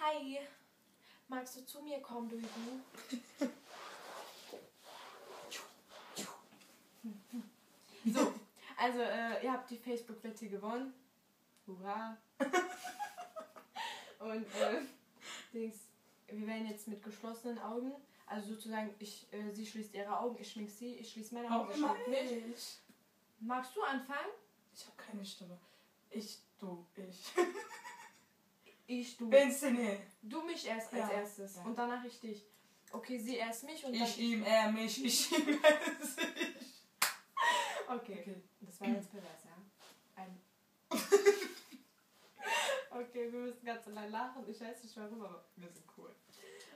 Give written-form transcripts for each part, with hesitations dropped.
Hi, magst du zu mir kommen, du? So, also ihr habt die Facebook-Wette gewonnen. Hurra! Und Dings, wir werden jetzt mit geschlossenen Augen, also sozusagen, sie schließt ihre Augen, ich schmink sie, ich schließe meine Augen, sie schminkt mich. Magst du anfangen? Ich habe keine Stimme. Ich, du, ich. Ich, du. Inszenieren. Du mich erst als erstes und danach ich dich. Okay, sie erst mich und dann ich ihm, er mich, ich ihm, er sich. Okay, das war jetzt pervers, ja? Okay, wir müssen ganz allein lachen. Ich weiß nicht warum, aber wir sind cool.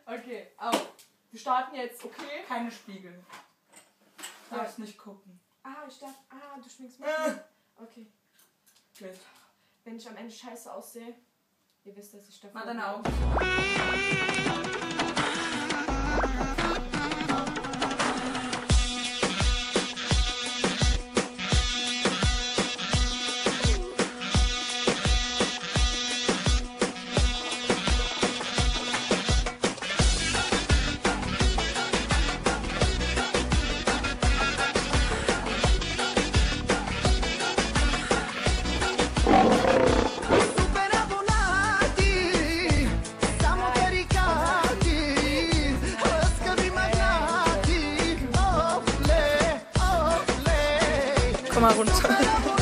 Okay, auf. Wir starten jetzt, okay? Keine Spiegel. Darfst nicht gucken. Du schminkst mich. Okay. Gut. Wenn ich am Ende scheiße aussehe, ihr wisst, dass ich dafür... Mal deine Augen. Komm mal runter.